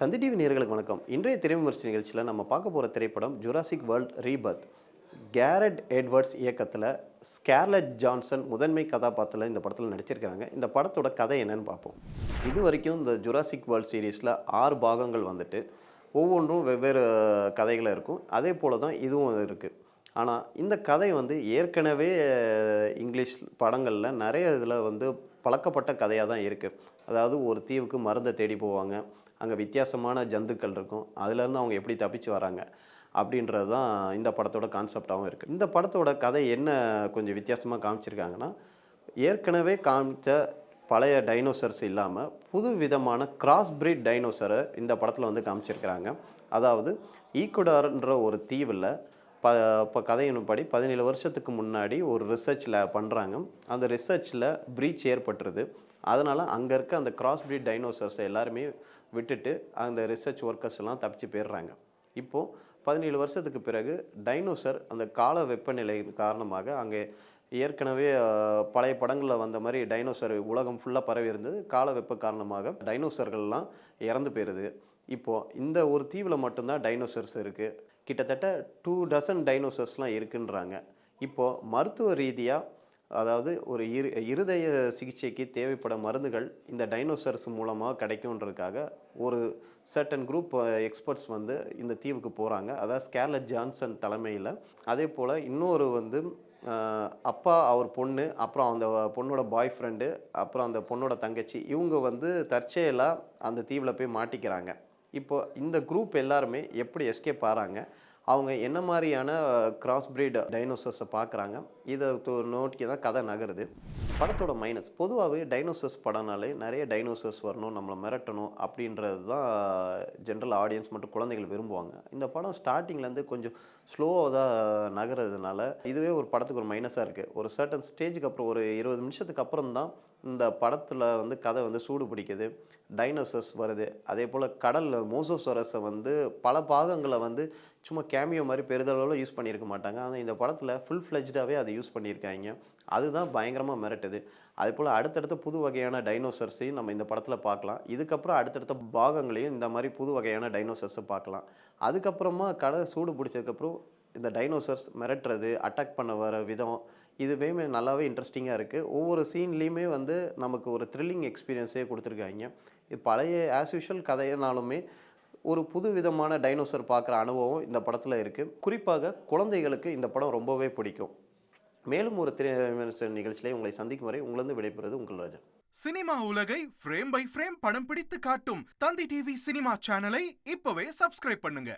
தந்தி TV நேயர்களுக்கு வணக்கம். இன்றைய திரை விமர்சன நிகழ்ச்சியில நம்ம பார்க்க போற திரைப்படம் Jurassic world Rebirth. Carrot Edwards இயக்கத்துல ஸ்கார்லெட் ஜான்சன் முதன்மை கதாபாத்திரத்துல இந்த படத்துல நடிச்சிருக்காங்க. இந்த படத்தோட கதை என்னன்னு பார்ப்போம். இதுவரைக்கும் இந்த ஜுராசிக் வேர்ல்ட் சீரிஸ்ல 6 பாகங்கள் வந்துட்டு ஒவ்வொன்றும் வெவ்வேறு கதைகளா இருக்கும். அதே போல தான் இதுவும் இருக்கு. ஆனா இந்த கதை வந்து ஏற்கனவே இங்கிலீஷ் படங்கள்ல நெறைய இதுல வந்து பழக்கப்பட்ட கதையா தான் இருக்கு. அதாவது ஒரு தீவுக்கு மருந்த தேடி போவாங்க. அங்க வித்தியாசமான ஜந்துக்கள் இருக்கும். அதுலேருந்து அவங்க எப்படி தப்பிச்சு வராங்க? அப்படின்றது தான் இந்த படத்தோட கான்செப்ட்டாவும் இருக்கு. இந்த படத்தோட கதை என்ன கொஞ்சம் வித்தியாசமா காமிச்சிருக்காங்கன்னா, ஏற்கனவே காமிச்ச பழைய டைனோசர்ஸ் இல்லாம, புது விதமான கிராஸ் பிரீட் டைனோசர இந்த படத்துல வந்து காமிச்சிருக்கிறாங்க. அதாவது ஈக்குவடார்ன்ற ஒரு தீவுல ப இப்ப கதையின்படி 17 வருஷத்துக்கு முன்னாடி ஒரு ரிசர்ச் பண்றாங்க. அந்த ரிசர்ச்ல பிரீச் ஏற்பட்டுருது. அதனால அங்க இருக்க அந்த கிராஸ் பிரீட் டைனோசர்ஸ எல்லாருமே விட்டுட்டு, அந்த ரிசர்ச் ஒர்க்கர்ஸ் எல்லாம் தப்பிச்சு போயிடுறாங்க. இப்போ 17 வருஷத்துக்கு பிறகு டைனோசர் அந்த கால வெப்பநிலை காரணமாக அங்கே ஏற்கனவே பழைய படங்கள்ல வந்த மாரி டைனோசர் உலகம் ஃபுல்லா பரவி இருந்தது. கால வெப்ப காரணமாக டைனோசர்கள்லாம் இறந்து போயிருது. இப்போ இந்த ஒரு தீவுல மட்டும் தான் டைனோசர்ஸ் இருக்கு. கிட்டத்தட்ட 2 டசன் டைனோசர்ஸ்லாம் இருக்குன்றாங்க. இப்போ மருத்துவ ரீதியா அதாவது ஒரு இருதய சிகிச்சைக்கு தேவைப்படும் மருந்துகள் இந்த டைனோசர்ஸ் மூலமா கிடைக்குன்றதுக்காக ஒரு சர்டன் குரூப் எக்ஸ்பர்ட்ஸ் வந்து இந்த தீவுக்கு போறாங்க. அதாவது ஸ்கார்லெட் ஜான்சன் தலைமையில. அதேபோல இன்னொரு வந்து அப்பா, அவர் பொண்ணு, அப்புறம் அந்த பொண்ணோட பாய் ஃப்ரெண்டு, அப்புறம் அந்த பொண்ணோட தங்கச்சி இவங்க வந்து தற்செயலா அந்த தீவுல போய் மாட்டிக்கிறாங்க. இப்போ இந்த குரூப் எல்லாருமே எப்படி எஸ்கேப் ஆறாங்க? அவங்க என்ன மாரியான கிராஸ் பிரீட் டைனோசர்ஸ பார்க்குறாங்க. இத நோக்கி தான் கதை நகருது. படத்தோட மைனஸ் பொதுவாவே டைனோசர்ஸ் படம்னாலே நெறைய டைனோசர்ஸ் வரணும், நம்மள மிரட்டணும் அப்படின்றது தான் ஜென்ரல் ஆடியன்ஸ் மற்றும் குழந்தைகள் விரும்புவாங்க. இந்த படம் ஸ்டார்ட்டிங்லேருந்து கொஞ்சம் ஸ்லோவா தான் நகர்றதுனால, இதுவே ஒரு படத்துக்கு ஒரு மைனஸா இருக்கு. ஒரு சர்டன் ஸ்டேஜ்க்கு அப்புறம் ஒரு 20 நிமிஷத்துக்கு அப்புறம் தான் இந்த படத்துல வந்து கதை வந்து சூடு பிடிக்குது. டைனோசர்ஸ் வருது. அதேபோல கடல்ல மோசோசாரஸ வந்து பல பாகங்கள வந்து சும்மா கேமியோ மாரி பெரிதளவுல யூஸ் பண்ணியிருக்க மாட்டாங்க. ஆனா இந்த படத்துல ஃபுல் ஃப்ளெட்ஜ்டாவே அத யூஸ் பண்ணியிருக்காய்ங்க. அதுதான் பயங்கரமா மிரட்டுது. அதேபோல அடுத்தடுத்த புது வகையான டைனோசர்ஸையும் நம்ம இந்த படத்துல பார்க்கலாம். இதுக்கப்புறம் அடுத்தடுத்த பாகங்களையும் இந்த மாரி புது வகையான டைனோசர்ஸ பார்க்கலாம். அதுக்கப்புறமா கதை சூடு பிடிச்சதுக்கப்புறம் இந்த டைனோசர்ஸ் மிரட்டுறது, அட்டாக் பண்ண வர விதம் இதுவே நல்லாவே இன்ட்ரெஸ்டிங்கா இருக்கு. ஒவ்வொரு சீன்லயுமே வந்து நமக்கு ஒரு த்ரில்லிங் எக்ஸ்பீரியன்ஸே குடுத்துருக்காய்ங்க. இது பழைய ஆஸ் யூசுவல் கதைனாலுமே, ஒரு புது விதமான டைனோசர் பார்க்குற அனுபவம் இந்த படத்துல இருக்கு. குறிப்பாக குழந்தைகளுக்கு இந்த படம் ரொம்பவே பிடிக்கும். மேலும் ஒரு திரை விமர்சன நிகழ்ச்சியிலே உங்களை சந்திக்கும் வரை உங்களிருந்து விடைபெறுவது உங்கள் ராஜா. சினிமா உலகை ஃப்ரேம் பை ஃப்ரேம் படம் பிடித்து காட்டும் தந்தி டிவி சினிமா சேனலை இப்பவே சப்ஸ்கிரைப் பண்ணுங்க.